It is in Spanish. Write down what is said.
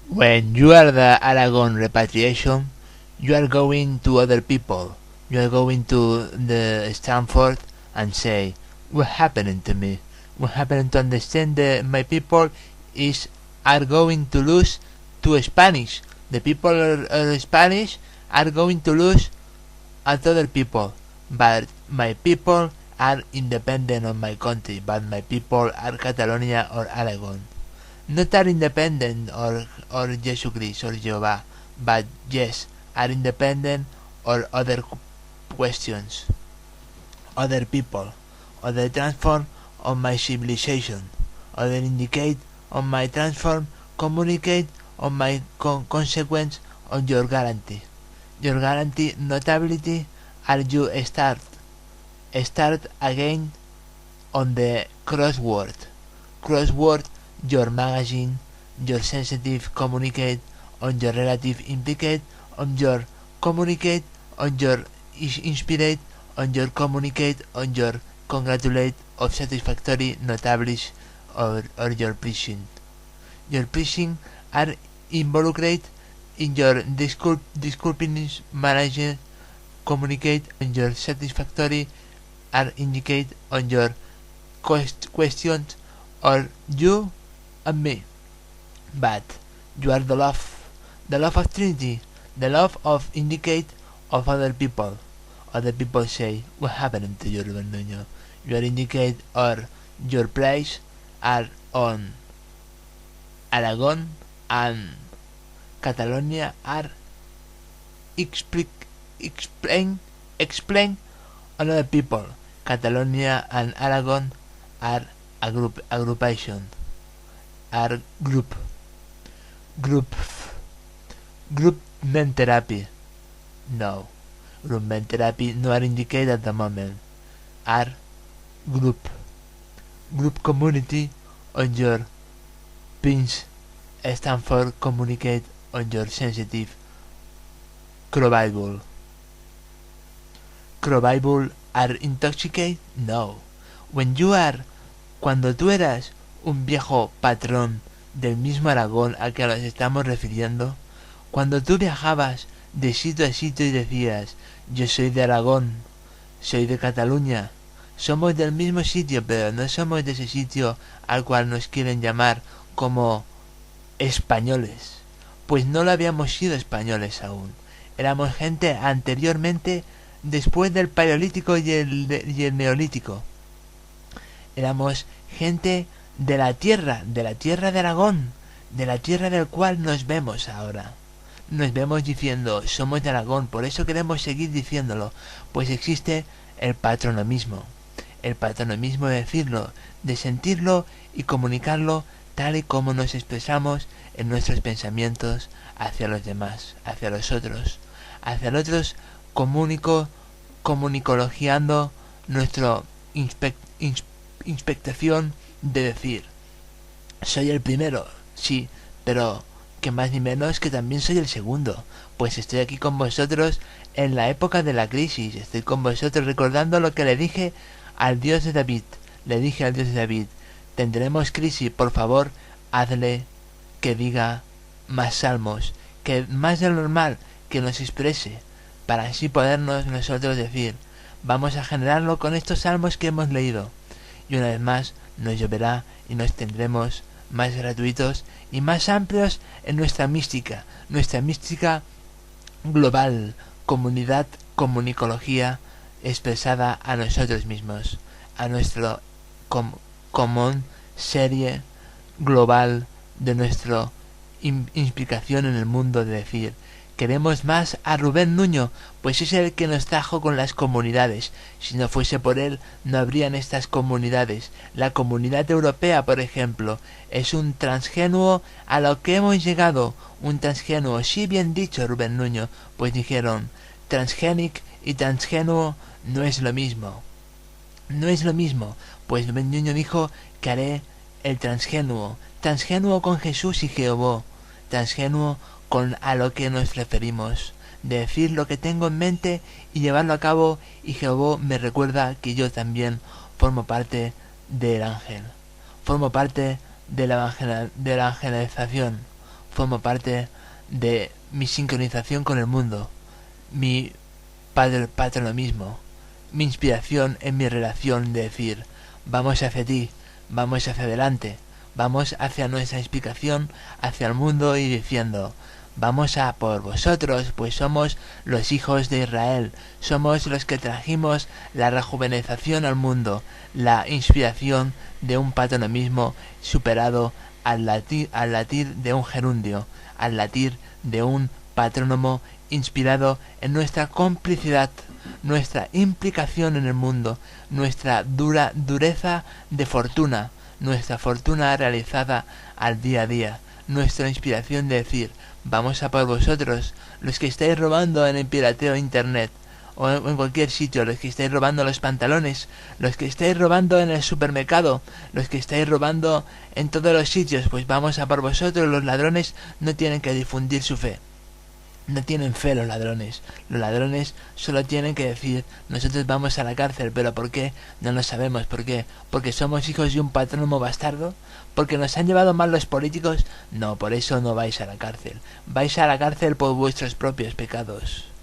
When you are the Aragon repatriation, you are going to other people. You are going to the Stanford and say, what happened to me? What happened to understand that my people are going to lose to Spanish. The people are Spanish are going to lose at other people. But my people are independent of my country. But my people are Catalonia or Aragon. Not are independent or Jesus Christ or Jehovah, but yes, are independent or other questions, other people, other transform of my civilization, other indicate on my transform, communicate on my consequence on your guarantee. Your guarantee notability are you start again on the crossword your magazine, your sensitive communicate, on your relative implicate, on your communicate, on your inspirate, on your communicate, on your congratulate of satisfactory notablish or your preaching. Your preaching are involucrate in your disculping manager communicate on your satisfactory are indicate on your questions or you and me. But you are the love of Trinity, the love of indicate of other people. Other people say, what happened to you, Ruben Nuño? Your indicate or your place are on Aragon and Catalonia are explain another people. Catalonia and Aragon are a groupation. Are group men therapy. No, group men therapy no are indicated at the moment. Are group community on your pins stand for communicate on your sensitive Crobible are intoxicate. No, cuando tú eras un viejo patrón del mismo Aragón al que nos estamos refiriendo, cuando tú viajabas de sitio a sitio y decías, yo soy de Aragón, soy de Cataluña, somos del mismo sitio, pero no somos de ese sitio al cual nos quieren llamar como españoles, pues no lo habíamos sido españoles aún, éramos gente anteriormente, después del Paleolítico y el Neolítico, éramos gente de la tierra de Aragón, de la tierra del cual nos vemos ahora. Nos vemos diciendo, somos de Aragón, por eso queremos seguir diciéndolo, pues existe el patronomismo de decirlo, de sentirlo y comunicarlo tal y como nos expresamos en nuestros pensamientos hacia los demás, hacia los otros, comunicologiando nuestra inspectación de decir, soy el primero, sí, pero que más ni menos que también soy el segundo, pues estoy aquí con vosotros en la época de la crisis, estoy con vosotros recordando lo que le dije al Dios de David, tendremos crisis, por favor, hazle que diga más salmos, que más de lo normal, que nos exprese, para así podernos nosotros decir, vamos a generarlo con estos salmos que hemos leído, y una vez más nos lloverá y nos tendremos más gratuitos y más amplios en nuestra mística global, comunicología expresada a nosotros mismos, a nuestro común serie global de nuestra implicación en el mundo de decir, queremos más a Rubén Nuño, pues es el que nos trajo con las comunidades. Si no fuese por él, no habrían estas comunidades. La comunidad europea, por ejemplo, es un transgenuo a lo que hemos llegado. Un transgenuo, sí bien dicho, Rubén Nuño, pues dijeron, transgenic y transgenuo no es lo mismo. No es lo mismo, pues Rubén Nuño dijo que haré el transgenuo con Jesús y Jehová, transgenuo con a lo que nos referimos, de decir lo que tengo en mente y llevarlo a cabo, y Jehová me recuerda que yo también formo parte del ángel, formo parte de la evangelización, formo parte de mi sincronización con el mundo, mi patronomismo, mi inspiración en mi relación de decir, vamos hacia ti, vamos hacia adelante, vamos hacia nuestra explicación, hacia el mundo y diciendo, vamos a por vosotros, pues somos los hijos de Israel, somos los que trajimos la rejuvenecización al mundo, la inspiración de un patronomismo superado al latir de un gerundio, al latir de un patrónomo inspirado en nuestra complicidad, nuestra implicación en el mundo, nuestra dureza de fortuna, nuestra fortuna realizada al día a día, nuestra inspiración de decir, vamos a por vosotros, los que estáis robando en el pirateo internet, o en cualquier sitio, los que estáis robando los pantalones, los que estáis robando en el supermercado, los que estáis robando en todos los sitios, pues vamos a por vosotros. Los ladrones no tienen que difundir su fe. No tienen fe los ladrones solo tienen que decir, nosotros vamos a la cárcel, pero ¿por qué? No lo sabemos. ¿Por qué? ¿Porque somos hijos de un patrónomo bastardo? ¿Porque nos han llevado mal los políticos? No, por eso no vais a la cárcel. Vais a la cárcel por vuestros propios pecados.